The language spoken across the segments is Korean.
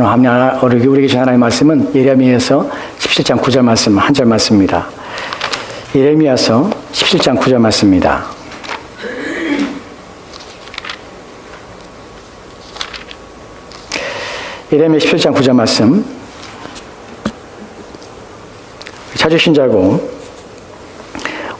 오늘 우리에게 주신 하나님의 말씀은 예레미야서 17장 9절 말씀, 한 절 말씀입니다. 예레미야서 17장 9절 말씀입니다. 예레미야 17장 9절 말씀 찾으신 줄 알고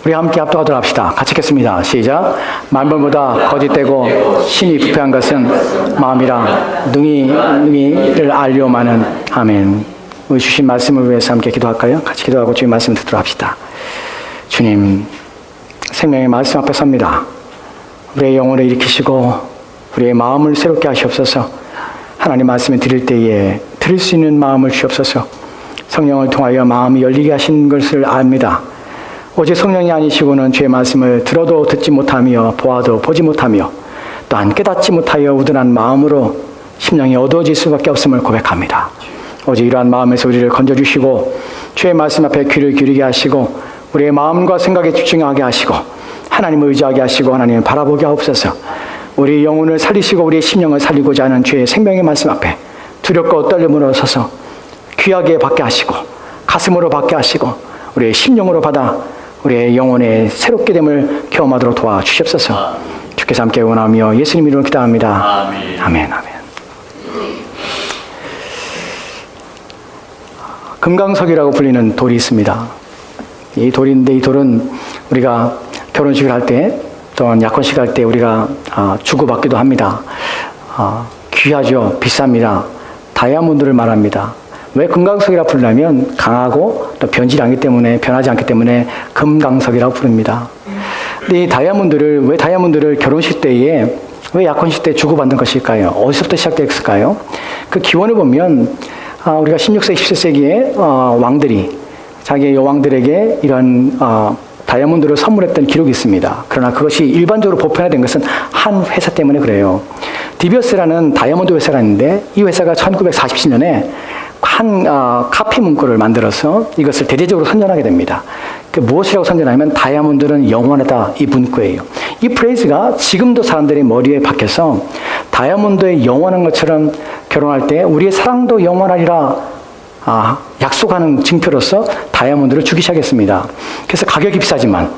우리 함께 합독하도록 합시다. 같이 읽겠습니다. 시작. 만물보다 거짓되고 신이 부패한 것은 마음이라 능히를 알려마는. 아멘. 우리 주신 말씀을 위해서 함께 기도할까요? 같이 기도하고 주님 말씀 듣도록 합시다. 주님, 생명의 말씀 앞에 섭니다. 우리의 영혼을 일으키시고 우리의 마음을 새롭게 하시옵소서. 하나님 말씀을 드릴 때에 들을 수 있는 마음을 주옵소서. 성령을 통하여 마음이 열리게 하신 것을 압니다. 오직 성령이 아니시고는 주의 말씀을 들어도 듣지 못하며 보아도 보지 못하며 또한 깨닫지 못하여 우둔한 마음으로 심령이 어두워질 수밖에 없음을 고백합니다. 오직 이러한 마음에서 우리를 건져주시고 주의 말씀 앞에 귀를 기울이게 하시고 우리의 마음과 생각에 집중하게 하시고 하나님을 의지하게 하시고 하나님을 바라보게 하옵소서. 우리 영혼을 살리시고 우리의 심령을 살리고자 하는 주의 생명의 말씀 앞에 두렵고 떨림으로 서서 귀하게 받게 하시고 가슴으로 받게 하시고 우리의 심령으로 받아 우리의 영혼의 새롭게 됨을 경험하도록 도와주시옵소서. 주께서 함께 원하며 예수님 이름으로 기도합니다. 아멘. 아멘. 아멘. 금강석이라고 불리는 돌이 있습니다. 이 돌인데 이 돌은 우리가 결혼식을 할 때 또는 약혼식 할 때 우리가 주고받기도 합니다. 귀하죠. 비쌉니다. 다이아몬드를 말합니다. 왜 금강석이라고 부르냐면 강하고 또 변하지 않기 때문에 금강석이라고 부릅니다. 근데 이 왜 다이아몬드를 결혼식 때에 왜 약혼식 때 주고받는 것일까요? 어디서부터 시작됐을까요? 그 기원을 보면 우리가 16세기, 17세기에 왕들이 자기의 여왕들에게 이런 다이아몬드를 선물했던 기록이 있습니다. 그러나 그것이 일반적으로 보편화된 것은 한 회사 때문에 그래요. 디비어스라는 다이아몬드 회사가 있는데 이 회사가 1947년에 한 카피 문구를 만들어서 이것을 대대적으로 선전하게 됩니다. 그 무엇이라고 선전하냐면 다이아몬드는 영원하다, 이 문구예요. 이 프레이즈가 지금도 사람들의 머리에 박혀서 다이아몬드의 영원한 것처럼 결혼할 때 우리의 사랑도 영원하리라 약속하는 증표로서 다이아몬드를 주기 시작했습니다. 그래서 가격이 비싸지만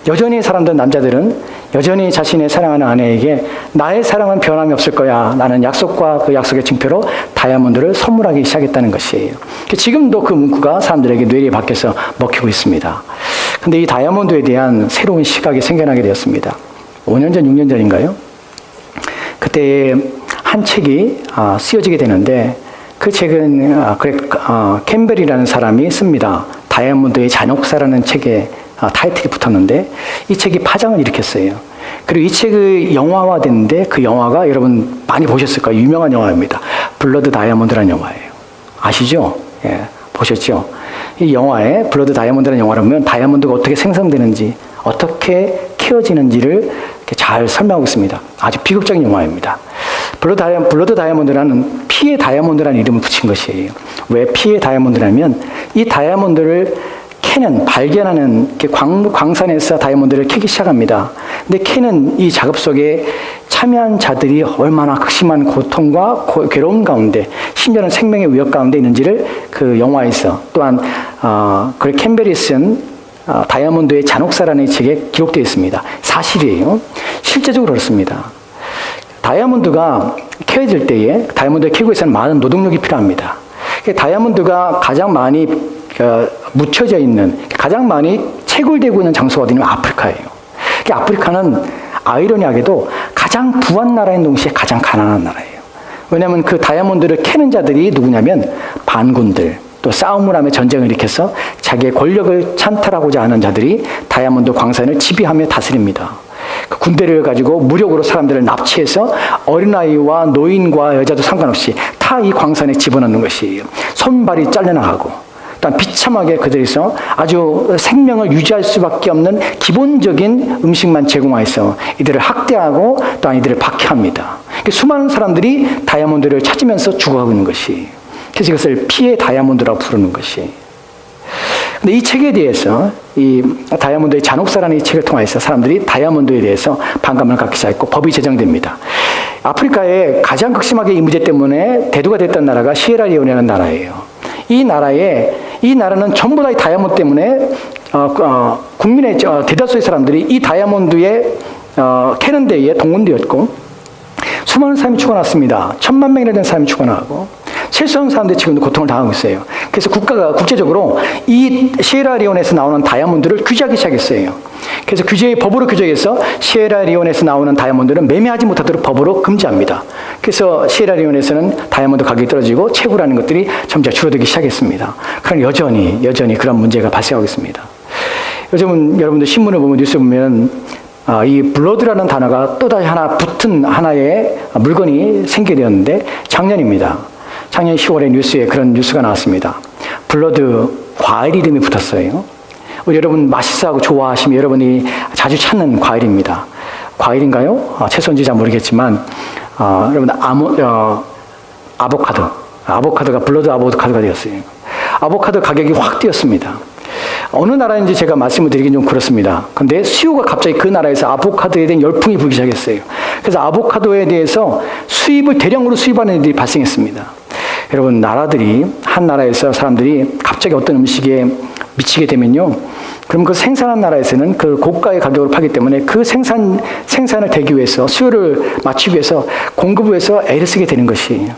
여전히 남자들은 여전히 자신의 사랑하는 아내에게 나의 사랑은 변함이 없을 거야 라는 약속과 그 약속의 증표로 다이아몬드를 선물하기 시작했다는 것이에요. 지금도 그 문구가 사람들에게 뇌리에 박혀서 먹히고 있습니다. 근데 이 다이아몬드에 대한 새로운 시각이 생겨나게 되었습니다. 5년 전, 6년 전인가요? 그때 한 책이 쓰여지게 되는데 그 책은 캠벨이라는 사람이 씁니다. 다이아몬드의 잔혹사라는 책에 타이틀이 붙었는데 이 책이 파장을 일으켰어요. 그리고 이 책이 영화화됐는데 그 영화가 여러분 많이 보셨을 거예요. 유명한 영화입니다. 블러드 다이아몬드라는 영화예요. 아시죠? 예, 보셨죠? 이 영화에 블러드 다이아몬드라는 영화를 보면 다이아몬드가 어떻게 생성되는지 어떻게 키워지는지를 이렇게 잘 설명하고 있습니다. 아주 비극적인 영화입니다. 블러드 다이아몬드라는 피의 다이아몬드라는 이름을 붙인 것이에요. 왜 피의 다이아몬드라면 이 다이아몬드를 발견하는 광산에서 다이아몬드를 캐기 시작합니다. 근데 캐는 이 작업 속에 참여한 자들이 얼마나 극심한 고통과 괴로움 가운데 심지어는 생명의 위협 가운데 있는지를 그 영화에서 또한 그 캠벨이 쓴 다이아몬드의 잔혹사라는 책에 기록되어 있습니다. 사실이에요. 실제적으로 그렇습니다. 다이아몬드가 캐어질 때에 다이아몬드를 캐고 있어는 많은 노동력이 필요합니다. 다이아몬드가 가장 많이 묻혀져 있는, 가장 많이 채굴되고 있는 장소가 어디냐면 아프리카예요. 아프리카는 아이러니하게도 가장 부한 나라인 동시에 가장 가난한 나라예요. 왜냐하면 그 다이아몬드를 캐는 자들이 누구냐면 반군들, 또 싸움을 하며 전쟁을 일으켜서 자기의 권력을 찬탈하고자 하는 자들이 다이아몬드 광산을 지배하며 다스립니다. 그 군대를 가지고 무력으로 사람들을 납치해서 어린아이와 노인과 여자도 상관없이 다 이 광산에 집어넣는 것이에요. 손발이 잘려나가고 또한 비참하게 그들에서 아주 생명을 유지할 수밖에 없는 기본적인 음식만 제공해서 이들을 학대하고 또한 이들을 박해합니다. 수많은 사람들이 다이아몬드를 찾으면서 죽어가고 있는 것이, 그래서 이것을 피의 다이아몬드라고 부르는 것이. 근데 이 책에 대해서 이 다이아몬드의 잔혹사라는 이 책을 통해서 사람들이 다이아몬드에 대해서 반감을 갖기 시작했고 법이 제정됩니다. 아프리카에 가장 극심하게 이 문제 때문에 대두가 됐던 나라가 시에라리온이라는 나라예요. 이 나라는 전부 다 이 다이아몬드 때문에 국민의 대다수의 사람들이 이 다이아몬드에 캐는 데에 동원되었고 수많은 사람이 죽어났습니다. 1,000만 명이나 되는 사람이 죽어나고 7천 사람들이 지금도 고통을 당하고 있어요. 그래서 국가가 국제적으로 이 시에라리온에서 나오는 다이아몬드를 규제하기 시작했어요. 그래서 법으로 규제해서 시에라리온에서 나오는 다이아몬드는 매매하지 못하도록 법으로 금지합니다. 그래서 시에라리온에서는 다이아몬드 가격이 떨어지고 채굴하는 것들이 점차 줄어들기 시작했습니다. 그러나 여전히 그런 문제가 발생하고 있습니다. 요즘은 여러분들 신문을 보면 뉴스 보면 이 블러드라는 단어가 또다시 붙은 하나의 물건이 생기게 되었는데 작년입니다. 작년 10월에 뉴스에 그런 뉴스가 나왔습니다. 블러드 과일 이름이 붙었어요. 여러분 맛있어하고 좋아하시면 여러분이 자주 찾는 과일입니다. 과일인가요? 채소인지 잘 모르겠지만 여러분 아보카도가 블러드 아보카도가 되었어요. 아보카도 가격이 확 뛰었습니다. 어느 나라인지 제가 말씀을 드리긴 좀 그렇습니다. 근데 수요가 갑자기 그 나라에서 아보카도에 대한 열풍이 불기 시작했어요. 그래서 아보카도에 대해서 대량으로 수입하는 일이 발생했습니다. 여러분, 한 나라에서 사람들이 갑자기 어떤 음식에 미치게 되면요. 그럼 그 생산한 나라에서는 그 고가의 가격으로 팔기 때문에 그 생산을 되기 위해서, 수요를 맞추기 위해서 공급부에서 애를 쓰게 되는 것이에요.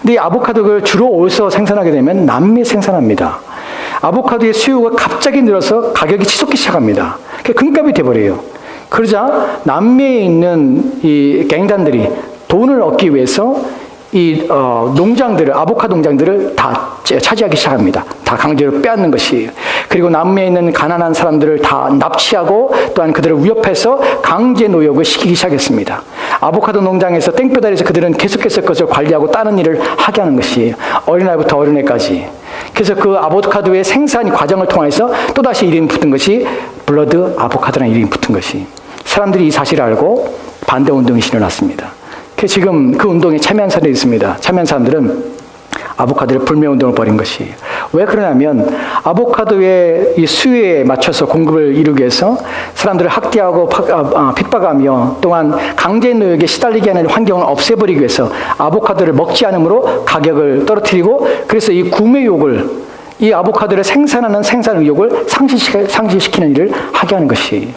근데 이 아보카도를 주로 어디서 생산하게 되면 남미에 생산합니다. 아보카도의 수요가 갑자기 늘어서 가격이 치솟기 시작합니다. 그게 금값이 돼버려요. 그러자 남미에 있는 이 갱단들이 돈을 얻기 위해서 이 아보카도 농장들을 다 차지하기 시작합니다. 다 강제로 빼앗는 것이에요. 그리고 남미에 있는 가난한 사람들을 다 납치하고 또한 그들을 위협해서 강제 노역을 시키기 시작했습니다. 아보카도 농장에서 땡볕아래에서 그들은 계속해서 그것을 관리하고 따는 일을 하게 하는 것이에요. 어린아이부터 어린애까지. 그래서 그 아보카도의 생산 과정을 통해서 또다시 이름이 붙은 것이 블러드 아보카도라는 이름이 붙은 것이. 사람들이 이 사실을 알고 반대운동이 일어났습니다. 지금 그 운동에 참여한 사람들이 있습니다. 참여한 사람들은 아보카도를 불매운동을 벌인 것이에요. 왜 그러냐면 아보카도의 이 수요에 맞춰서 공급을 이루기 위해서 사람들을 학대하고 핍박하며 또한 강제 노역에 시달리게 하는 환경을 없애버리기 위해서 아보카도를 먹지 않으므로 가격을 떨어뜨리고 그래서 이 구매욕을 이 아보카도를 생산하는 생산 의욕을 상실시키는 일을 하게 하는 것이에요.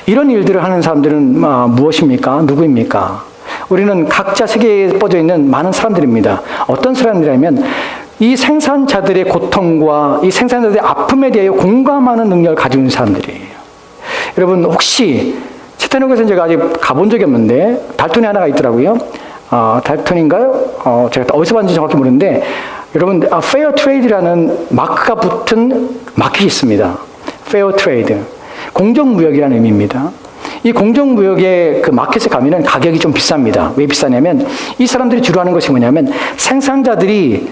이런 일들을 하는 사람들은 무엇입니까? 누구입니까? 우리는 각자 세계에 뻗어 있는 많은 사람들입니다. 어떤 사람들이라면 이 생산자들의 고통과 이 생산자들의 아픔에 대해 공감하는 능력을 가지고 있는 사람들이에요. 여러분 혹시 티타닉에서는 제가 아직 가본 적이 없는데 달톤이 하나가 있더라고요. 달톤인가요? 제가 어디서 봤는지 정확히 모르는데 여러분 페어 트레이드라는 마크가 붙은 마켓이 있습니다. 페어 트레이드. 공정무역이라는 의미입니다. 이 공정무역의 그 마켓에 가면은 가격이 좀 비쌉니다. 왜 비싸냐면 이 사람들이 주로 하는 것이 뭐냐면 생산자들이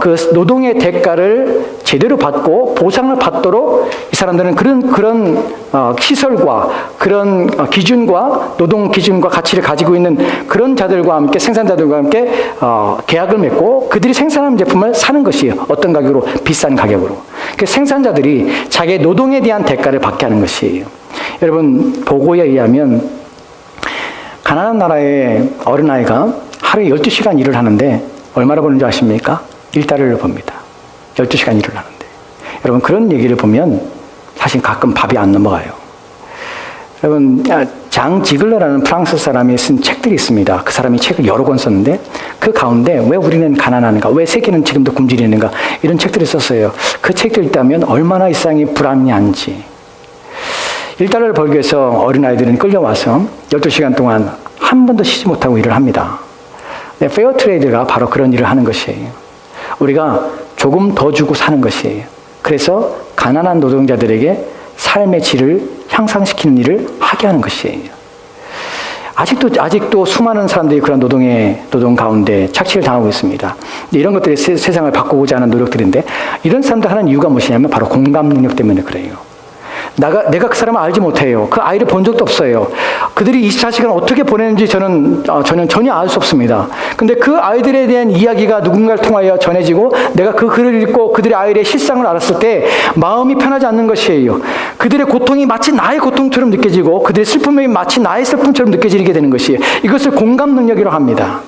그 노동의 대가를 제대로 받고 보상을 받도록 이 사람들은 그런 시설과 그런 기준과 노동 기준과 가치를 가지고 있는 그런 자들과 함께 생산자들과 함께 계약을 맺고 그들이 생산하는 제품을 사는 것이에요. 어떤 가격으로? 비싼 가격으로. 그 생산자들이 자기의 노동에 대한 대가를 받게 하는 것이에요. 여러분 보고에 의하면 가난한 나라의 어린아이가 하루에 12시간 일을 하는데 얼마나 버는지 아십니까? $1를 법니다. 12시간 일을 하는데. 여러분 그런 얘기를 보면 사실 가끔 밥이 안 넘어가요. 여러분 장 지글러라는 프랑스 사람이 쓴 책들이 있습니다. 그 사람이 책을 여러 권 썼는데 그 가운데 왜 우리는 가난한가? 왜 세계는 지금도 굶주리는가? 이런 책들을 썼어요. 그 책들 읽다면 얼마나 이 세상이 불합리한지. $1를 벌기 위해서 어린아이들은 끌려와서 12시간 동안 한 번도 쉬지 못하고 일을 합니다. 페어 트레이드가 바로 그런 일을 하는 것이에요. 우리가 조금 더 주고 사는 것이에요. 그래서 가난한 노동자들에게 삶의 질을 향상시키는 일을 하게 하는 것이에요. 아직도 수많은 사람들이 그런 노동 가운데 착취를 당하고 있습니다. 이런 것들이 세상을 바꾸고자 하는 노력들인데 이런 사람들 하는 이유가 무엇이냐면 바로 공감 능력 때문에 그래요. 내가 그 사람을 알지 못해요. 그 아이를 본 적도 없어요. 그들이 24시간 어떻게 보내는지 저는 전혀 알 수 없습니다. 근데 그 아이들에 대한 이야기가 누군가를 통하여 전해지고 내가 그 글을 읽고 그들의 아이의 실상을 알았을 때 마음이 편하지 않는 것이에요. 그들의 고통이 마치 나의 고통처럼 느껴지고 그들의 슬픔이 마치 나의 슬픔처럼 느껴지게 되는 것이에요. 이것을 공감 능력이라고 합니다.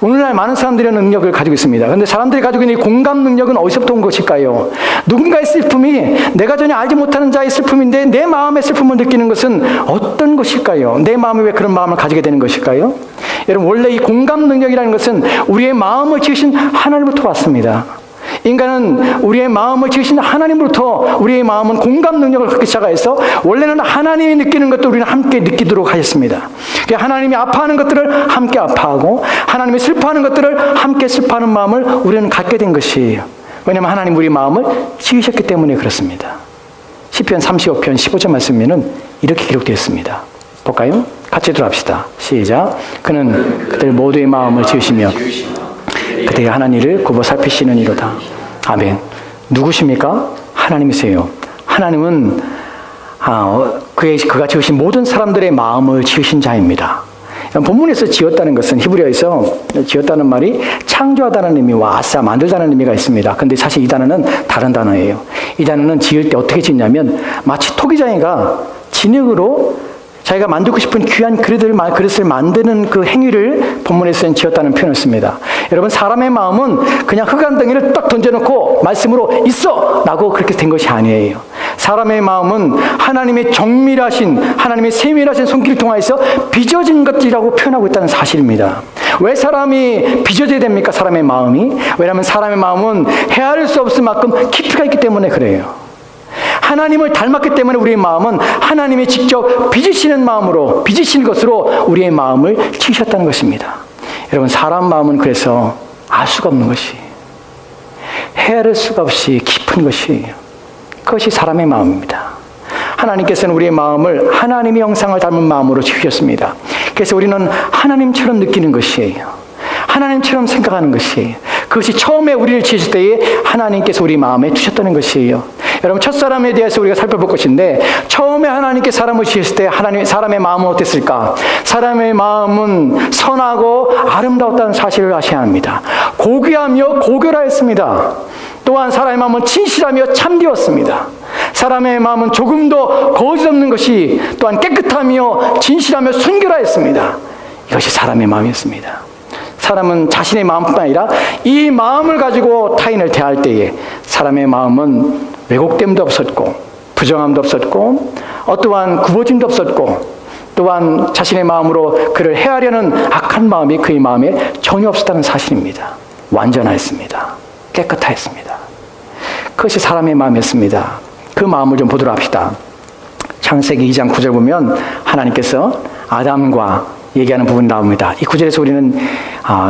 오늘날 많은 사람들이 능력을 가지고 있습니다. 그런데 사람들이 가지고 있는 이 공감 능력은 어디서부터 온 것일까요? 누군가의 슬픔이 내가 전혀 알지 못하는 자의 슬픔인데 내 마음의 슬픔을 느끼는 것은 어떤 것일까요? 내 마음이 왜 그런 마음을 가지게 되는 것일까요? 여러분, 원래 이 공감 능력이라는 것은 우리의 마음을 지으신 하나님부터 왔습니다. 인간은 우리의 마음을 지으신 하나님으로부터 우리의 마음은 공감 능력을 갖기 시작해서 원래는 하나님이 느끼는 것도 우리는 함께 느끼도록 하셨습니다. 하나님이 아파하는 것들을 함께 아파하고 하나님이 슬퍼하는 것들을 함께 슬퍼하는 마음을 우리는 갖게 된 것이에요. 왜냐하면 하나님 우리 마음을 지으셨기 때문에 그렇습니다. 시편 35편 15절 말씀에는 이렇게 기록되어 있습니다. 볼까요? 같이 들어갑시다. 시작. 그는 그들 모두의 마음을 지으시며 그대의 하나님을 굽어 살피시는 이로다. 아멘. 누구십니까? 하나님이세요. 하나님은 그가 지으신 모든 사람들의 마음을 지으신 자입니다. 본문에서 지었다는 것은 히브리어에서 지었다는 말이 창조하다는 의미와 아싸 만들다는 의미가 있습니다. 그런데 사실 이 단어는 다른 단어예요. 이 단어는 지을 때 어떻게 짓냐면 마치 토기장이가 진흙으로 자기가 만들고 싶은 귀한 그릇을 만드는 그 행위를 본문에서는 지었다는 표현을 씁니다. 여러분, 사람의 마음은 그냥 흙 한 덩이를 딱 던져놓고 말씀으로 있어! 라고 그렇게 된 것이 아니에요. 사람의 마음은 하나님의 정밀하신, 하나님의 세밀하신 손길을 통하여서 빚어진 것이라고 표현하고 있다는 사실입니다. 왜 사람이 빚어져야 됩니까? 사람의 마음이. 왜냐하면 사람의 마음은 헤아릴 수 없을 만큼 깊이가 있기 때문에 그래요. 하나님을 닮았기 때문에 우리의 마음은 하나님이 직접 빚으시는 마음으로, 빚으시는 것으로 우리의 마음을 지으셨다는 것입니다. 여러분, 사람 마음은 그래서 알 수가 없는 것이, 헤아릴 수가 없이 깊은 것이에요. 그것이 사람의 마음입니다. 하나님께서는 우리의 마음을 하나님의 형상을 닮은 마음으로 지으셨습니다. 그래서 우리는 하나님처럼 느끼는 것이에요. 하나님처럼 생각하는 것이에요. 그것이 처음에 우리를 지으실 때에 하나님께서 우리 마음에 두셨다는 것이에요. 여러분, 첫사람에 대해서 우리가 살펴볼 것인데, 처음에 하나님께 사람을 지으실 때 사람의 마음은 어땠을까? 사람의 마음은 선하고 아름다웠다는 사실을 아셔야 합니다. 고귀하며 고결하였습니다. 또한 사람의 마음은 진실하며 참되었습니다. 사람의 마음은 조금도 거짓 없는 것이 또한 깨끗하며 진실하며 순결하였습니다. 이것이 사람의 마음이었습니다. 사람은 자신의 마음뿐만 아니라 이 마음을 가지고 타인을 대할 때에 사람의 마음은 왜곡됨도 없었고 부정함도 없었고 어떠한 굽어짐도 없었고 또한 자신의 마음으로 그를 해하려는 악한 마음이 그의 마음에 전혀 없었다는 사실입니다. 완전하였습니다. 깨끗하였습니다. 그것이 사람의 마음이었습니다. 그 마음을 좀 보도록 합시다. 창세기 2장 9절 보면 하나님께서 아담과 얘기하는 부분이 나옵니다. 이 구절에서 우리는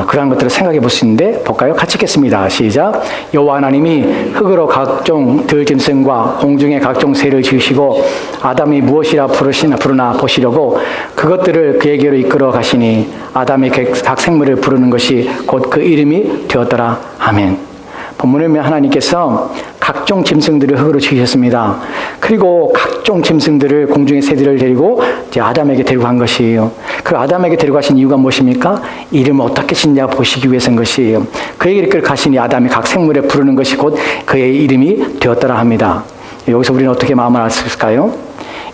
그러한 것들을 생각해 볼 수 있는데 볼까요? 같이 읽겠습니다. 시작. 여호와 하나님이 흙으로 각종 들짐승과 공중의 각종 새를 지으시고 아담이 무엇이라 부르나 보시려고 그것들을 그에게로 이끌어 가시니 아담이 각 생물을 부르는 것이 곧 그 이름이 되었더라. 아멘. 본문에 보면 하나님께서 각종 짐승들을 흙으로 지으셨습니다. 그리고 각종 짐승들을 공중의 새들을 데리고 이제 아담에게 데리고 간 것이에요. 그 아담에게 데리고 가신 이유가 무엇입니까? 이름을 어떻게 짓냐 보시기 위해서인 것이에요. 그에게 이끌 가시니 아담이 각 생물에 부르는 것이 곧 그의 이름이 되었더라 합니다. 여기서 우리는 어떻게 마음을 알 수 있을까요?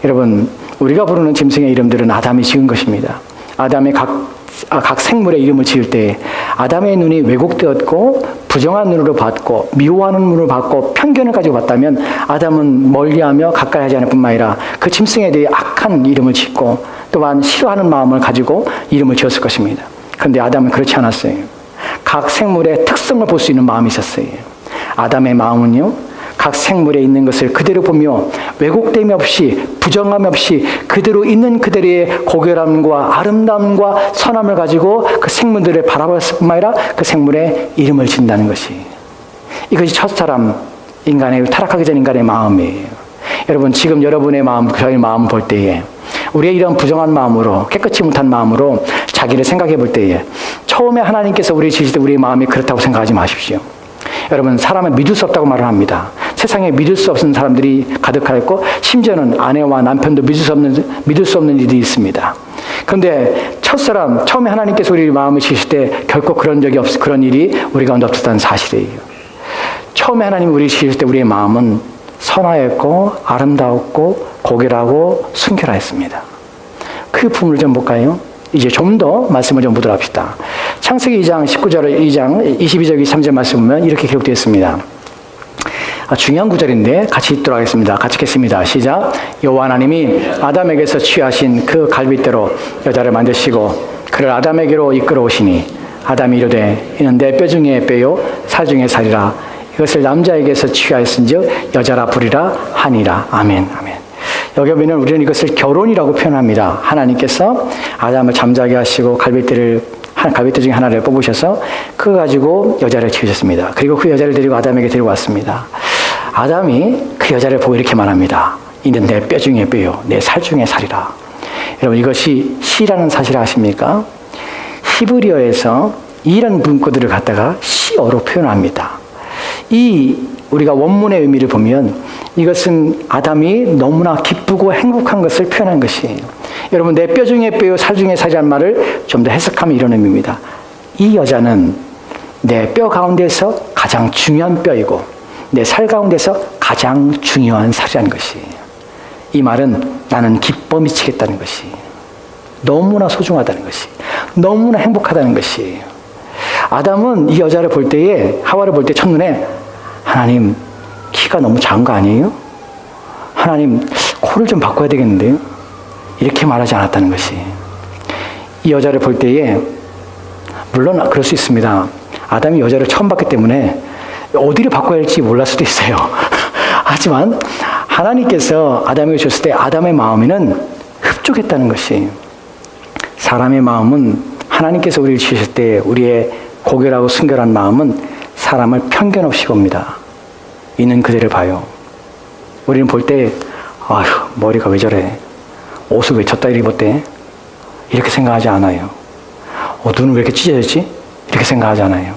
여러분, 우리가 부르는 짐승의 이름들은 아담이 지은 것입니다. 아담이 각 생물의 이름을 지을 때 아담의 눈이 왜곡되었고 부정한 눈으로 봤고 미워하는 눈으로 봤고 편견을 가지고 봤다면 아담은 멀리하며 가까이 하지 않을 뿐만 아니라 그 짐승에 대해 악한 이름을 짓고 또한 싫어하는 마음을 가지고 이름을 지었을 것입니다. 그런데 아담은 그렇지 않았어요. 각 생물의 특성을 볼 수 있는 마음이 있었어요. 아담의 마음은요, 각 생물에 있는 것을 그대로 보며 왜곡됨이 없이 부정함 없이 그대로 있는 그대로의 고결함과 아름다움과 선함을 가지고 그 생물들을 바라봤을 뿐만 아니라 그 생물의 이름을 짓는다는 것이, 이것이 첫사람 인간의 타락하기 전 인간의 마음이에요. 여러분, 지금 여러분의 마음, 저희 마음 볼 때에 우리의 이런 부정한 마음으로 깨끗이 못한 마음으로 자기를 생각해 볼 때에 처음에 하나님께서 우리를 지으실 때 우리의 마음이 그렇다고 생각하지 마십시오. 여러분, 사람은 믿을 수 없다고 말을 합니다. 세상에 믿을 수 없는 사람들이 가득하였고 심지어는 아내와 남편도 믿을 수 없는 일이 있습니다. 그런데 첫사람 처음에 하나님께서 우리 마음을 지으실 때 결코 그런 일이 우리 가운데 없었다는 사실이에요. 처음에 하나님 우리 지으실 때 우리의 마음은 선하였고 아름다웠고 고결하고 순결하였습니다. 그 부분을 좀 볼까요? 이제 좀 더 말씀을 좀 보도록 합시다. 창세기 2장 19절 2장 22절 23절 말씀 보면 이렇게 기록되어 있습니다. 중요한 구절인데 같이 읽도록 하겠습니다. 같이 읽겠습니다. 시작. 여호와 하나님이 아담에게서 취하신 그 갈빗대로 여자를 만드시고 그를 아담에게로 이끌어 오시니 아담이 이르되 이는 내 뼈 중에 뼈요 살 중에 살이라 이것을 남자에게서 취하였은즉 여자라 부리라 하니라. 아멘. 아멘. 여기 보면 우리는 이것을 결혼이라고 표현합니다. 하나님께서 아담을 잠자게 하시고 갈빗대 중에 하나를 뽑으셔서 그거 가지고 여자를 지으셨습니다. 그리고 그 여자를 데리고 아담에게 데리고 왔습니다. 아담이 그 여자를 보고 이렇게 말합니다. 이는 내 뼈 중에 뼈요 내 살 중에 살이라. 여러분 이것이 시라는 사실을 아십니까? 히브리어에서 이런 문구들을 갖다가 시어로 표현합니다. 우리가 원문의 의미를 보면 이것은 아담이 너무나 기쁘고 행복한 것을 표현한 것이에요. 여러분 내 뼈 중에 뼈요 살 중에 살이라는 말을 좀 더 해석하면 이런 의미입니다. 이 여자는 내 뼈 가운데서 가장 중요한 뼈이고 내 살 가운데서 가장 중요한 살이라는 것이에요. 이 말은 나는 기뻐 미치겠다는 것이 너무나 소중하다는 것이 너무나 행복하다는 것이에요. 아담은 이 여자를 볼 때에 하와를 볼 때 첫눈에 하나님 키가 너무 작은 거 아니에요? 하나님 코를 좀 바꿔야 되겠는데요? 이렇게 말하지 않았다는 것이 이 여자를 볼 때에 물론 그럴 수 있습니다. 아담이 여자를 처음 봤기 때문에 어디를 바꿔야 할지 몰랐을 수도 있어요. 하지만 하나님께서 아담에게 줬을 때 아담의 마음에는 흡족했다는 것이 사람의 마음은 하나님께서 우리를 지으실 때 우리의 고결하고 순결한 마음은 사람을 편견 없이 봅니다. 있는 그대를 봐요. 우리는 볼 때 아휴 머리가 왜 저래 옷을 왜 저따위 입었대 이렇게 생각하지 않아요. 눈은 왜 이렇게 찢어졌지 이렇게 생각하지 않아요.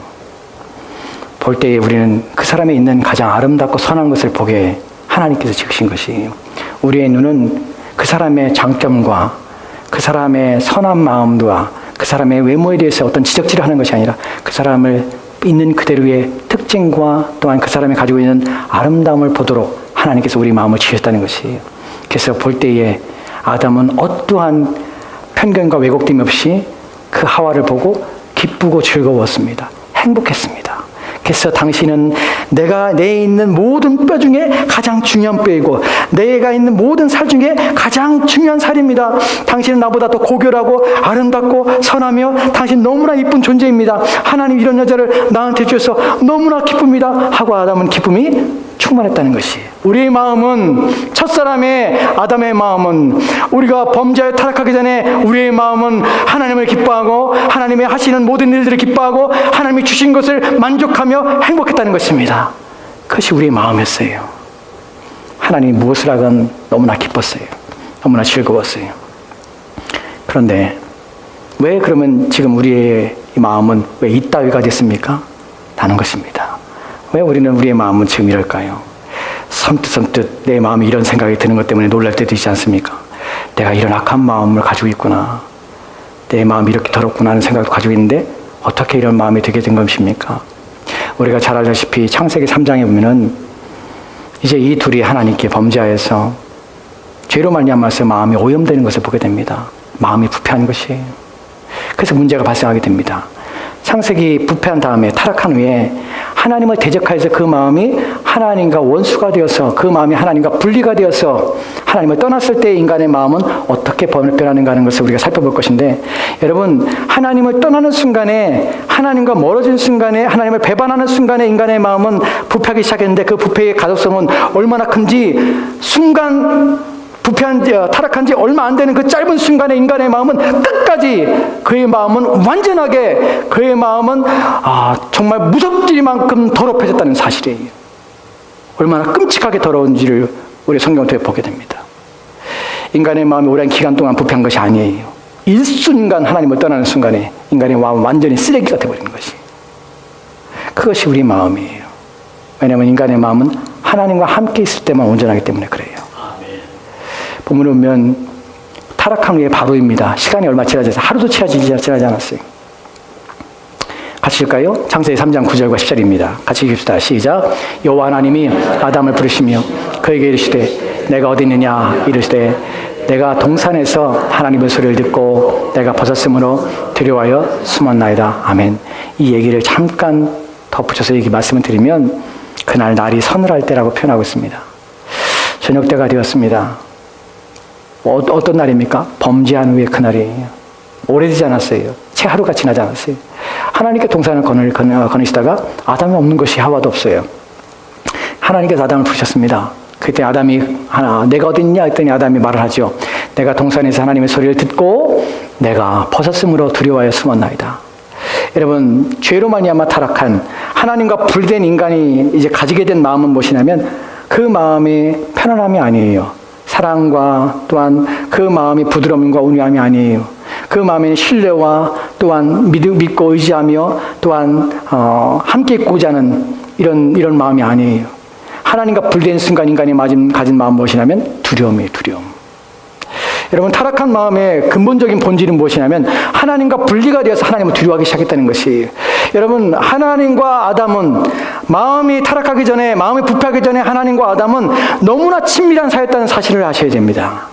볼 때 우리는 그 사람에 있는 가장 아름답고 선한 것을 보게 하나님께서 지으신 것이에요. 우리의 눈은 그 사람의 장점과 그 사람의 선한 마음과 그 사람의 외모에 대해서 어떤 지적질을 하는 것이 아니라 그 사람을 있는 그대로의 특징과 또한 그 사람이 가지고 있는 아름다움을 보도록 하나님께서 우리 마음을 지으셨다는 것이에요. 그래서 볼 때에 아담은 어떠한 편견과 왜곡됨 없이 그 하와를 보고 기쁘고 즐거웠습니다. 행복했습니다. 그래서 당신은 내가 내에 있는 모든 뼈 중에 가장 중요한 뼈이고 내가 있는 모든 살 중에 가장 중요한 살입니다. 당신은 나보다 더 고결하고 아름답고 선하며 당신 너무나 이쁜 존재입니다. 하나님 이런 여자를 나한테 주셔서 너무나 기쁩니다. 하고 아담은 기쁨이 충만했다는 것이 우리의 마음은 첫사람의 아담의 마음은 우리가 범죄에 타락하기 전에 우리의 마음은 하나님을 기뻐하고 하나님의 하시는 모든 일들을 기뻐하고 하나님이 주신 것을 만족하며 행복했다는 것입니다. 그것이 우리의 마음이었어요. 하나님이 무엇을 하건 너무나 기뻤어요. 너무나 즐거웠어요. 그런데 왜 그러면 지금 우리의 마음은 왜 이따위가 됐습니까? 라는 것입니다. 왜 우리는 우리의 마음은 지금 이럴까요? 선뜻 내 마음이 이런 생각이 드는 것 때문에 놀랄 때도 있지 않습니까? 내가 이런 악한 마음을 가지고 있구나. 내 마음이 이렇게 더럽구나 하는 생각도 가지고 있는데 어떻게 이런 마음이 되게 된 것입니까? 우리가 잘 알다시피 창세기 3장에 보면은 이제 이 둘이 하나님께 범죄하여서 죄로 말미암아서 마음이 오염되는 것을 보게 됩니다. 마음이 부패한 것이에요. 그래서 문제가 발생하게 됩니다. 창세기 부패한 다음에 타락한 후에 하나님을 대적하여서 그 마음이 하나님과 원수가 되어서 그 마음이 하나님과 분리가 되어서 하나님을 떠났을 때 인간의 마음은 어떻게 변하는가 하는 것을 우리가 살펴볼 것인데 여러분 하나님을 떠나는 순간에 하나님과 멀어진 순간에 하나님을 배반하는 순간에 인간의 마음은 부패하기 시작했는데 그 부패의 가독성은 얼마나 큰지 타락한 지 얼마 안 되는 그 짧은 순간에 인간의 마음은 끝까지 그의 마음은 완전하게 그의 마음은 정말 무섭지만큼 더럽혀졌다는 사실이에요. 얼마나 끔찍하게 더러운지를 우리 성경을 통해 보게 됩니다. 인간의 마음이 오랜 기간 동안 부패한 것이 아니에요. 일순간 하나님을 떠나는 순간에 인간의 마음은 완전히 쓰레기가 되어버리는 것이 그것이 우리 마음이에요. 왜냐하면 인간의 마음은 하나님과 함께 있을 때만 온전하기 때문에 그래요. 본문에 보면 타락한 후에 바로입니다. 시간이 얼마 지나지 않아서 하루도 지나지 않았어요. 같이 읽을까요? 창세기 3장 9절과 10절입니다. 같이 읽읍시다. 시작. 여호와 하나님이 아담을 부르시며 그에게 이르시되 내가 어디 있느냐 이르시되 내가 동산에서 하나님의 소리를 듣고 내가 벗었으므로 두려워하여 숨었나이다. 아멘. 이 얘기를 잠깐 덧붙여서 얘기 말씀을 드리면 그날 날이 서늘할 때라고 표현하고 있습니다. 저녁 때가 되었습니다. 어떤 날입니까? 범죄한 후에 그날이에요. 오래되지 않았어요. 채 하루가 지나지 않았어요. 하나님께 동산을 거니시다가 아담이 없는 것이 하와도 없어요. 하나님께서 아담을 부르셨습니다. 그때 아담이 내가 어디 있냐 했더니 아담이 말을 하죠. 내가 동산에서 하나님의 소리를 듣고 내가 벗었으므로 두려워하여 숨었나이다. 여러분, 죄로 말미암아 타락한 하나님과 분리된 인간이 이제 가지게 된 마음은 무엇이냐면 그 마음이 편안함이 아니에요. 사랑과 또한 그 마음이 부드러움과 온유함이 아니에요. 그 마음에는 신뢰와 또한 믿고 의지하며 또한 함께 있고자 하는 이런 마음이 아니에요. 하나님과 분리된 순간 인간이 가진 마음 무엇이냐면 두려움이에요. 두려움. 여러분, 타락한 마음의 근본적인 본질은 무엇이냐면 하나님과 분리가 되어서 하나님을 두려워하기 시작했다는 것이에요. 여러분, 하나님과 아담은 마음이 타락하기 전에, 마음이 부패하기 전에 하나님과 아담은 너무나 친밀한 사이였다는 사실을 아셔야 됩니다.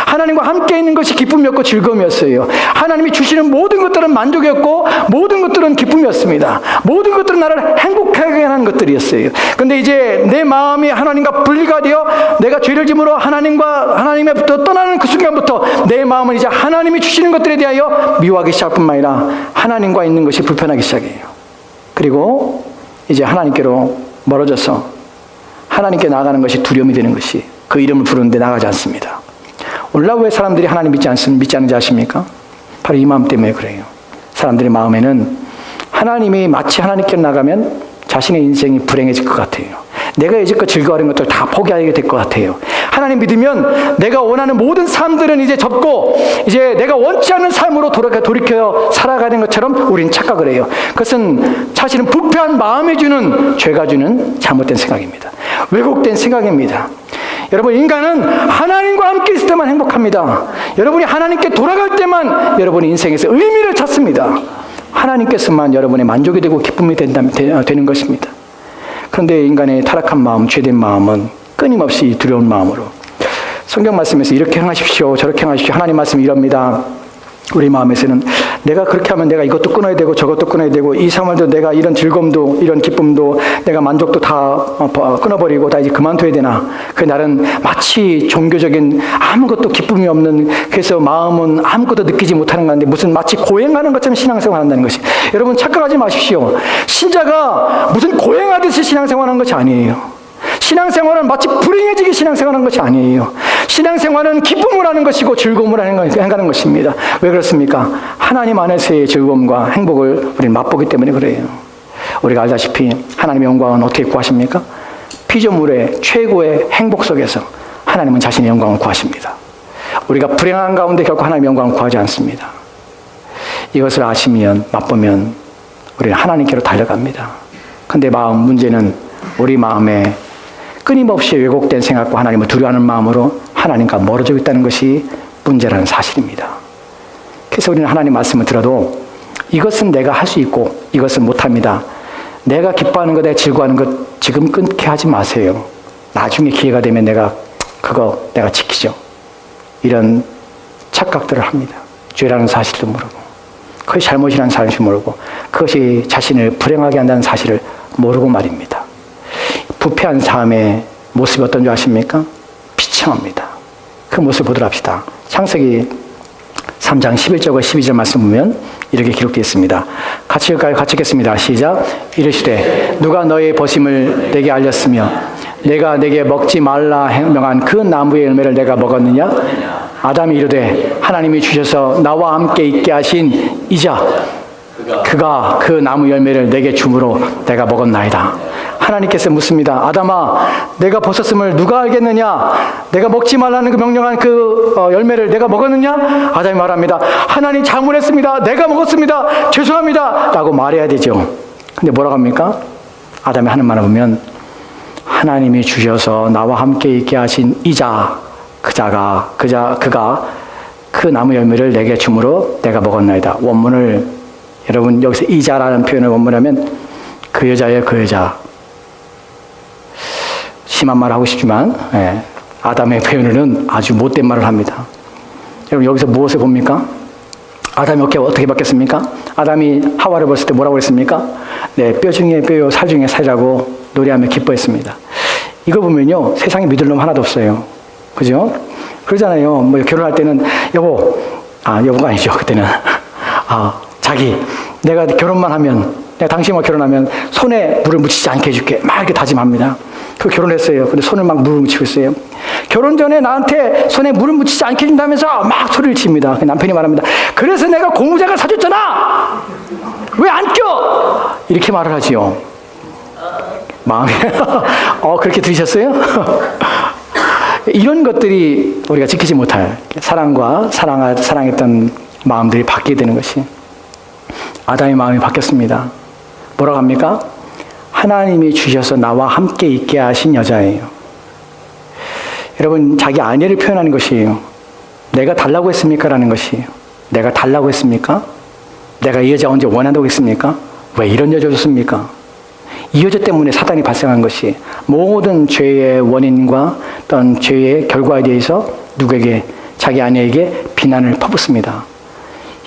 하나님과 함께 있는 것이 기쁨이었고 즐거움이었어요. 하나님이 주시는 모든 것들은 만족이었고 모든 것들은 기쁨이었습니다. 모든 것들은 나를 행복하게 하는 것들이었어요. 그런데 이제 내 마음이 하나님과 분리가 되어 내가 죄를 지므로 하나님에부터 떠나는 그 순간부터 내 마음은 이제 하나님이 주시는 것들에 대하여 미워하기 시작할 뿐만 아니라 하나님과 있는 것이 불편하기 시작해요. 그리고 이제 하나님께로 멀어져서 하나님께 나아가는 것이 두려움이 되는 것이 그 이름을 부르는데 나가지 않습니다. 오늘날 왜 사람들이 하나님 믿지 않는지 아십니까? 바로 이 마음 때문에 그래요. 사람들의 마음에는 하나님이 마치 하나님께 나가면 자신의 인생이 불행해질 것 같아요. 내가 이제껏 즐거워하는 것들 다 포기하게 될 것 같아요. 하나님 믿으면 내가 원하는 모든 삶들은 이제 접고 이제 내가 원치 않는 삶으로 돌이켜 살아가는 것처럼 우린 착각을 해요. 그것은 사실은 부패한 마음이 주는, 죄가 주는 잘못된 생각입니다. 왜곡된 생각입니다. 여러분, 인간은 하나님과 함께 있을 때만 행복합니다. 여러분이 하나님께 돌아갈 때만 여러분의 인생에서 의미를 찾습니다. 하나님께서만 여러분의 만족이 되고 기쁨이 되는 것입니다. 그런데 인간의 타락한 마음, 죄된 마음은 끊임없이 두려운 마음으로 성경 말씀에서 이렇게 행하십시오, 저렇게 행하십시오. 하나님 말씀이 이럽니다. 우리 마음에서는 내가 그렇게 하면 내가 이것도 끊어야 되고 저것도 끊어야 되고 이 생활도 내가 이런 즐거움도 이런 기쁨도 내가 만족도 다 끊어버리고 다 이제 그만둬야 되나. 그 날은 마치 종교적인 아무것도 기쁨이 없는, 그래서 마음은 아무것도 느끼지 못하는 건데 무슨 마치 고행하는 것처럼 신앙생활 한다는 것이. 여러분, 착각하지 마십시오. 신자가 무슨 고행하듯이 신앙생활하는 것이 아니에요. 신앙생활은 마치 불행해지게 신앙생활하는 것이 아니에요. 신앙생활은 기쁨을 하는 것이고 즐거움을 하는 것입니다. 왜 그렇습니까? 하나님 안에서의 즐거움과 행복을 우리는 맛보기 때문에 그래요. 우리가 알다시피 하나님의 영광은 어떻게 구하십니까? 피조물의 최고의 행복 속에서 하나님은 자신의 영광을 구하십니다. 우리가 불행한 가운데 결코 하나님의 영광을 구하지 않습니다. 이것을 아시면, 맛보면 우리는 하나님께로 달려갑니다. 근데 문제는 우리 마음에 끊임없이 왜곡된 생각과 하나님을 두려워하는 마음으로 하나님과 멀어지고 있다는 것이 문제라는 사실입니다. 그래서 우리는 하나님 말씀을 들어도 이것은 내가 할 수 있고 이것은 못합니다. 내가 기뻐하는 것, 내가 즐거워하는 것 지금 끊게 하지 마세요. 나중에 기회가 되면 내가 지키죠. 이런 착각들을 합니다. 죄라는 사실도 모르고 그것이 잘못이라는 사실도 모르고 그것이 자신을 불행하게 한다는 사실을 모르고 말입니다. 부패한 삶의 모습이 어떤 줄 아십니까? 비참합니다. 그 모습을 보도록 합시다. 창세기 3장 11절과 12절 말씀 보면 이렇게 기록되어 있습니다. 같이 읽을까요? 같이 읽겠습니다. 시작. 이르시되 누가 너의 벗임을 내게 알렸으며 내가 내게 먹지 말라 명한 그 나무의 열매를 내가 먹었느냐? 아담이 이르되 하나님이 주셔서 나와 함께 있게 하신 이자 그가 그 나무 열매를 내게 주므로 내가 먹었나이다. 하나님께서 묻습니다. 아담아, 내가 벗었음을 누가 알겠느냐? 내가 먹지 말라는 그 명령한 그 열매를 내가 먹었느냐? 아담이 말합니다. 하나님 잘못했습니다. 내가 먹었습니다. 죄송합니다. 라고 말해야 되죠. 근데 뭐라고 합니까? 아담이 하는 말을 보면 하나님이 주셔서 나와 함께 있게 하신 그가 그 나무 열매를 내게 주므로 내가 먹었나이다. 원문을 여러분 여기서 이자라는 표현을 원문하면 그 여자예요, 그 여자. 심한 말 하고 싶지만 아담의 표현으로는 아주 못된 말을 합니다. 여러분 여기서 무엇을 봅니까? 아담이 어떻게 바뀌었습니까? 아담이 하와를 봤을 때 뭐라고 했습니까? 네, 뼈 중에 뼈요, 살 중에 살이라고 노래하며 기뻐했습니다. 이거 보면요, 세상에 믿을 놈 하나도 없어요. 그죠? 그러잖아요. 뭐 결혼할 때는 여보가 아니죠. 그때는 자기 내가 결혼만 하면, 내가 당신과 결혼하면 손에 물을 묻히지 않게 해줄게. 막 이렇게 다짐합니다. 그 결혼했어요. 근데 손을 막 물을 묻히고 있어요. 결혼 전에 나한테 손에 물을 묻히지 않게 해준다면서 막 소리를 칩니다. 남편이 말합니다. 그래서 내가 고무장갑 사줬잖아. 왜 안 껴? 이렇게 말을 하지요. 마음이 그렇게 들으셨어요? 이런 것들이 우리가 지키지 못할 사랑했던 마음들이 바뀌게 되는 것이, 아담의 마음이 바뀌었습니다. 뭐라고 합니까? 하나님이 주셔서 나와 함께 있게 하신 여자예요. 여러분, 자기 아내를 표현하는 것이에요. 내가 달라고 했습니까? 라는 것이에요. 내가 달라고 했습니까? 내가 이 여자 언제 원한다고 했습니까? 왜 이런 여자 줬습니까? 이 여자 때문에 사단이 발생한 것이, 모든 죄의 원인과 어떤 죄의 결과에 대해서 누구에게? 자기 아내에게 비난을 퍼붓습니다.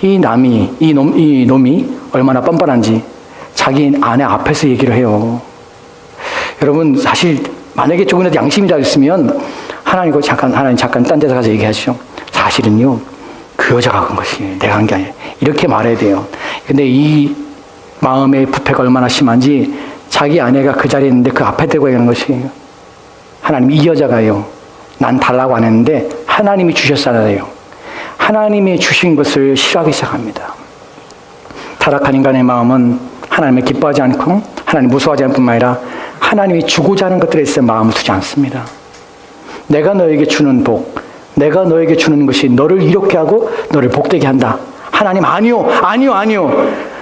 이 놈이 얼마나 뻔뻔한지 자기 아내 앞에서 얘기를 해요. 여러분, 사실 만약에 조금이라도 양심이 다 있으면 하나님 잠깐 딴 데서 가서 얘기하시죠. 사실은요, 그 여자가 한 것이 내가 한 게 아니에요. 이렇게 말해야 돼요. 근데 이 마음의 부패가 얼마나 심한지, 자기 아내가 그 자리에 있는데 그 앞에 대고 얘기하는 것이에요. 하나님, 이 여자가요, 난 달라고 안 했는데 하나님이 주셨잖아요. 하나님이 주신 것을 싫어하기 시작합니다. 타락한 인간의 마음은 하나님을 기뻐하지 않고 하나님 무서워하지 않을 뿐만 아니라 하나님이 주고자 하는 것들에 있어 마음을 두지 않습니다. 내가 너에게 주는 복, 내가 너에게 주는 것이 너를 이롭게 하고 너를 복되게 한다. 하나님, 아니요.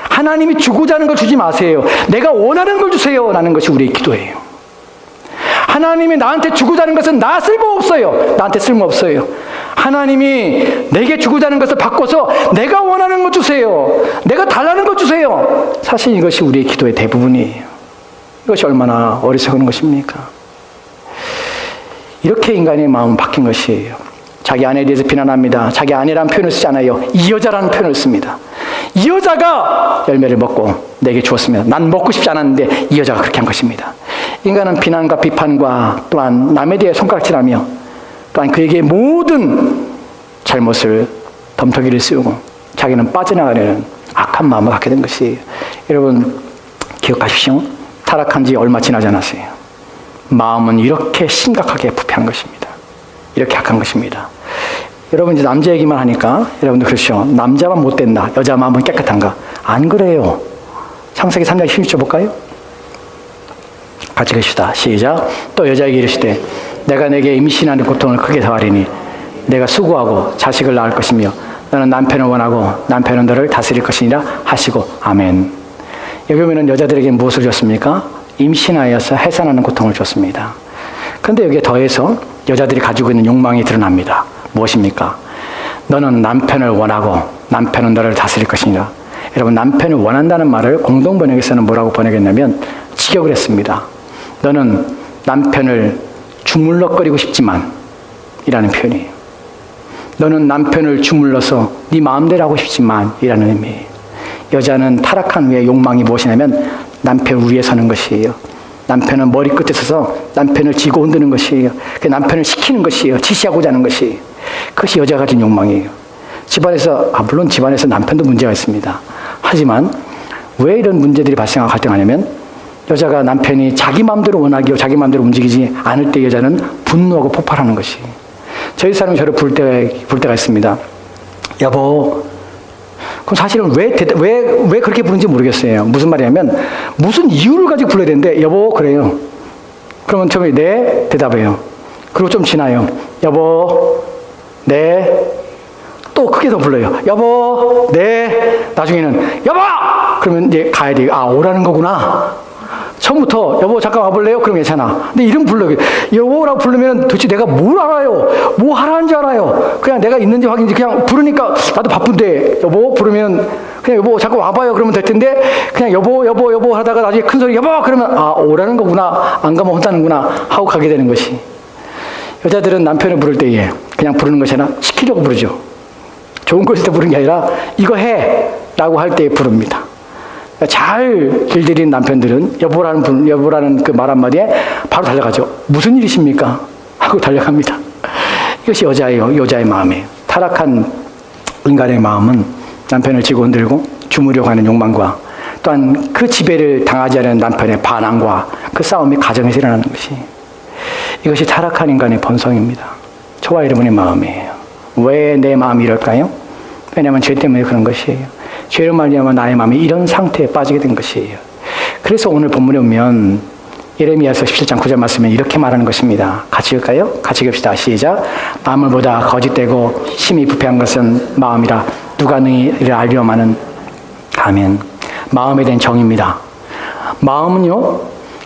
하나님이 주고자 하는 걸 주지 마세요. 내가 원하는 걸 주세요. 라는 것이 우리의 기도예요. 하나님이 나한테 주고자 하는 것은 나 쓸모없어요. 나한테 쓸모없어요. 하나님이 내게 주고자 하는 것을 바꿔서 내가 원하는 것 주세요. 내가 달라는 것 주세요. 사실 이것이 우리의 기도의 대부분이에요. 이것이 얼마나 어리석은 것입니까? 이렇게 인간의 마음은 바뀐 것이에요. 자기 아내에 대해서 비난합니다. 자기 아내라는 표현을 쓰지 않아요. 이 여자라는 표현을 씁니다. 이 여자가 열매를 먹고 내게 주었습니다. 난 먹고 싶지 않았는데 이 여자가 그렇게 한 것입니다. 인간은 비난과 비판과 또한 남에 대해 손가락질하며 또한 그에게 모든 잘못을 덤터기를 씌우고 자기는 빠져나가려는 악한 마음을 갖게 된 것이에요. 여러분, 기억하십시오. 타락한 지 얼마 지나지 않았어요. 마음은 이렇게 심각하게 부패한 것입니다. 이렇게 악한 것입니다. 여러분, 이제 남자 얘기만 하니까 여러분들 그러시죠. 남자만 못된다, 여자 마음은 깨끗한가? 안 그래요. 창세기 3장 16절 볼까요? 같이 읽읍시다. 시작. 또 여자에게 이르시되 내가 내게 임신하는 고통을 크게 더하리니 내가 수고하고 자식을 낳을 것이며 너는 남편을 원하고 남편은 너를 다스릴 것이니라 하시고 아멘. 여기 보면 여자들에게 무엇을 줬습니까? 임신하여서 해산하는 고통을 줬습니다. 그런데 여기에 더해서 여자들이 가지고 있는 욕망이 드러납니다. 무엇입니까? 너는 남편을 원하고 남편은 너를 다스릴 것이니라. 여러분, 남편을 원한다는 말을 공동번역에서는 뭐라고 번역했냐면 직역을 했습니다. 너는 남편을 주물럭거리고 싶지만 이라는 표현이에요. 너는 남편을 주물러서 네 마음대로 하고 싶지만 이라는 의미예요. 여자는 타락한 후에 욕망이 무엇이냐면 남편 위에 서는 것이에요. 남편은 머리 끝에 서서 남편을 쥐고 흔드는 것이에요. 남편을 시키는 것이에요. 지시하고자 하는 것이에요. 그것이 여자가 가진 욕망이에요. 집안에서, 물론 집안에서 남편도 문제가 있습니다. 하지만 왜 이런 문제들이 발생하고 갈등하냐면 여자가 남편이 자기 마음대로 원하기요, 자기 마음대로 움직이지 않을 때 여자는 분노하고 폭발하는 것이. 저희 사람이 저를 부를 때가 있습니다. 여보. 그럼 사실은 왜 그렇게 부르는지 모르겠어요. 무슨 말이냐면 무슨 이유를 가지고 불러야 되는데 여보 그래요. 그러면 처음에 네 대답해요. 그리고 좀 지나요. 여보 네. 또 크게 더 불러요. 여보 네. 나중에는 여보. 그러면 이제 가야 돼요. 아, 오라는 거구나. 처음부터 여보 잠깐 와볼래요? 그럼 괜찮아. 근데 이름 불러. 여보라고 부르면 도대체 내가 뭘 알아요? 뭐 하라는 줄 알아요? 그냥 내가 있는지 확인지 그냥 부르니까 나도 바쁜데 여보 부르면 그냥 여보 잠깐 와봐요 그러면 될 텐데 그냥 여보 하다가 나중에 큰 소리 여보 그러면 아 오라는 거구나 안 가면 혼나는구나 하고 가게 되는 것이 여자들은 남편을 부를 때에 그냥 부르는 것이 아니라 시키려고 부르죠. 좋은 거 있을 때 부르는 게 아니라 이거 해 라고 할 때 부릅니다. 잘 길들인 남편들은 여보라는 그 말 한마디에 바로 달려가죠. 무슨 일이십니까? 하고 달려갑니다. 이것이 여자의 마음이에요. 타락한 인간의 마음은 남편을 쥐고 흔들고 주무려고 하는 욕망과 또한 그 지배를 당하지 않은 남편의 반항과 그 싸움이 가정에서 일어나는 것이 이것이 타락한 인간의 본성입니다. 저와 여러분의 마음이에요. 왜 내 마음이 이럴까요? 왜냐하면 죄 때문에 그런 것이에요. 죄로 말미암아 나의 마음이 이런 상태에 빠지게 된 것이에요. 그래서 오늘 본문에 보면 예레미야서 17장 9절 말씀에 이렇게 말하는 것입니다. 같이 읽을까요? 같이 읽읍시다. 시작. 마음을 보다 거짓되고 심히 부패한 것은 마음이라 누가 너희 이를 알려마는 아멘. 마음에 대한 정의입니다. 마음은요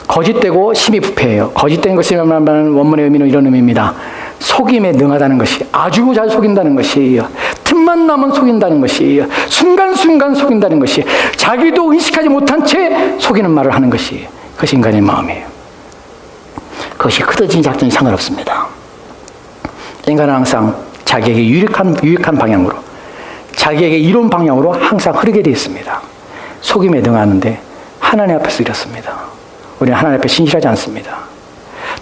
거짓되고 심히 부패해요. 거짓된 것이 말하는 원문의 의미는 이런 의미입니다. 속임에 능하다는 것이 아주 잘 속인다는 것이에요. 틈만 나면 속인다는 것이에요. 순간순간 속인다는 것이 자기도 인식하지 못한 채 속이는 말을 하는 것이 그것이 인간의 마음이에요. 그것이 크든지 작든지 상관없습니다. 인간은 항상 자기에게 유익한 방향으로 자기에게 이로운 방향으로 항상 흐르게 되어 있습니다. 속임에 능하는데 하나님 앞에서 이렇습니다. 우리는 하나님 앞에 신실하지 않습니다.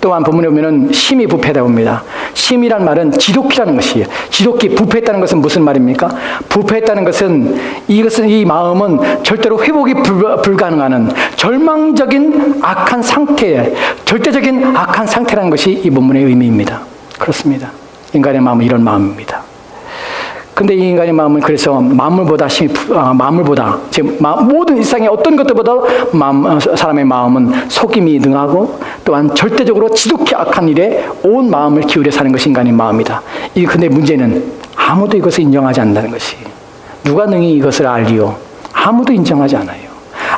또한 본문에 보면은 심히 부패하다 봅니다. 심이란 말은 지독히라는 것이에요. 지독히 부패했다는 것은 무슨 말입니까? 부패했다는 것은 이 마음은 절대로 회복이 불가능한 절망적인 악한 상태, 절대적인 악한 상태라는 것이 이 본문의 의미입니다. 그렇습니다. 인간의 마음은 이런 마음입니다. 근데 이 인간의 마음은 그래서 만물보다 모든 일상의 어떤 것들보다 사람의 마음은 속임이 능하고 또한 절대적으로 지독히 악한 일에 온 마음을 기울여 사는 것이 인간의 마음이다. 근데 문제는 아무도 이것을 인정하지 않는다는 것이. 누가 능히 이것을 알리요? 아무도 인정하지 않아요.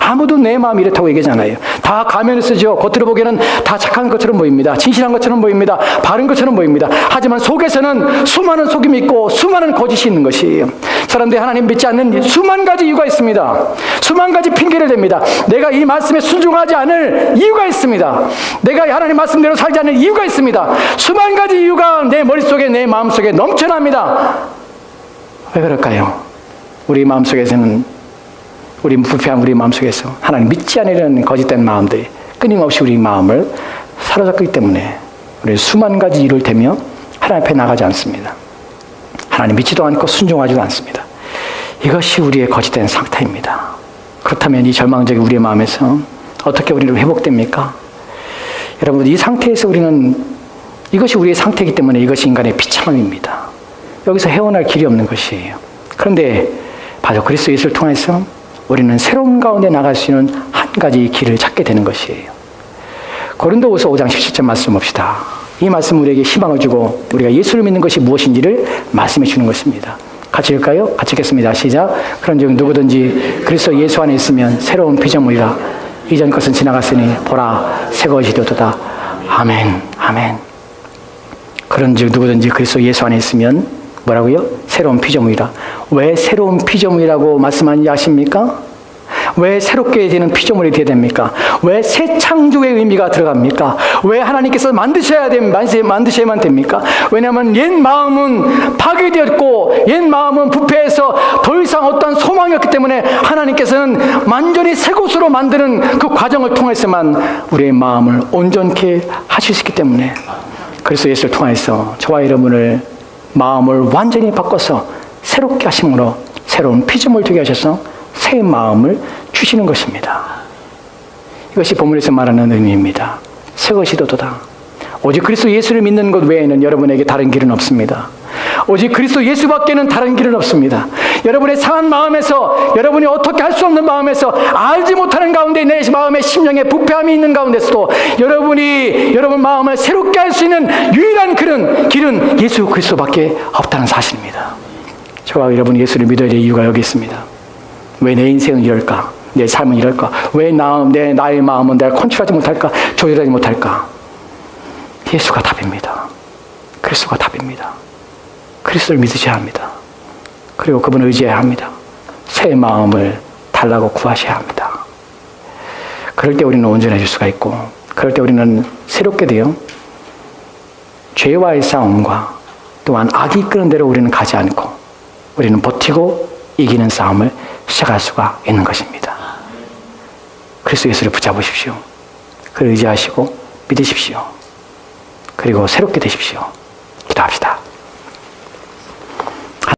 아무도 내 마음이 이렇다고 얘기하지 않아요. 다 가면을 쓰죠. 겉으로 보기에는 다 착한 것처럼 보입니다. 진실한 것처럼 보입니다. 바른 것처럼 보입니다. 하지만 속에서는 수많은 속임이 있고 수많은 거짓이 있는 것이에요. 사람들이 하나님 믿지 않는 수만 가지 이유가 있습니다. 수만 가지 핑계를 댑니다. 내가 이 말씀에 순종하지 않을 이유가 있습니다. 내가 하나님 말씀대로 살지 않을 이유가 있습니다. 수만 가지 이유가 내 머릿속에 내 마음속에 넘쳐납니다. 왜 그럴까요? 우리 마음속에서는 우리 부패한 우리 마음속에서 하나님 믿지 않으려는 거짓된 마음들이 끊임없이 우리 마음을 사로잡기 때문에 우리 수만 가지 일을 대며 하나님 앞에 나가지 않습니다. 하나님 믿지도 않고 순종하지도 않습니다. 이것이 우리의 거짓된 상태입니다. 그렇다면 이 절망적인 우리의 마음에서 어떻게 우리는 회복됩니까? 여러분 이 상태에서 이것이 우리의 상태이기 때문에 이것이 인간의 비참함입니다. 여기서 헤어날 길이 없는 것이에요. 그런데 바로 그리스도 예수를 통해서 우리는 새로운 가운데 나갈 수 있는 한 가지 길을 찾게 되는 것이에요. 고린도후서 5장 17절 말씀 봅시다. 이 말씀 우리에게 희망을 주고 우리가 예수를 믿는 것이 무엇인지를 말씀해 주는 것입니다. 같이 읽을까요? 같이 읽겠습니다. 시작. 그런즉 누구든지 그리스도 예수 안에 있으면 새로운 피조물이라 이전 것은 지나갔으니 보라 새 것이 되었도다. 아멘. 아멘. 그런즉 누구든지 그리스도 예수 안에 있으면 뭐라고요? 새로운 피조물이라. 왜 새로운 피조물이라고 말씀하는지 아십니까? 왜 새롭게 되는 피조물이 되어야 됩니까? 왜 새 창조의 의미가 들어갑니까? 왜 하나님께서 만드셔야만 됩니까? 왜냐하면 옛 마음은 파괴되었고 옛 마음은 부패해서 더 이상 어떤 소망이 없기 때문에 하나님께서는 완전히 새 곳으로 만드는 그 과정을 통해서만 우리의 마음을 온전케 하실 수 있기 때문에 그래서 예수를 통해서 저와 여러분을 마음을 완전히 바꿔서 새롭게 하심으로 새로운 피조물 되게 하셔서 새 마음을 주시는 것입니다. 이것이 본문에서 말하는 의미입니다. 새 것이 되도다. 오직 그리스도 예수를 믿는 것 외에는 여러분에게 다른 길은 없습니다. 오직 그리스도 예수밖에는 다른 길은 없습니다. 여러분의 상한 마음에서 여러분이 어떻게 할 수 없는 마음에서 알지 못하는 가운데 내 마음의 심령에 부패함이 있는 가운데서도 여러분 마음을 새롭게 할 수 있는 유일한 길은 예수 그리스도밖에 없다는 사실입니다. 저와 여러분이 예수를 믿어야 될 이유가 여기 있습니다. 왜 내 인생은 이럴까? 내 삶은 이럴까? 왜 나의 마음은 내가 컨트롤하지 못할까? 조절하지 못할까? 예수가 답입니다. 그리스도가 답입니다. 그리스도를 믿으셔야 합니다. 그리고 그분을 의지해야 합니다. 새 마음을 달라고 구하셔야 합니다. 그럴 때 우리는 온전해질 수가 있고, 그럴 때 우리는 새롭게 되어 죄와의 싸움과 또한 악이 이끄는 대로 우리는 가지 않고 우리는 버티고 이기는 싸움을 시작할 수가 있는 것입니다. 그리스도 예수를 붙잡으십시오. 그를 의지하시고 믿으십시오. 그리고 새롭게 되십시오.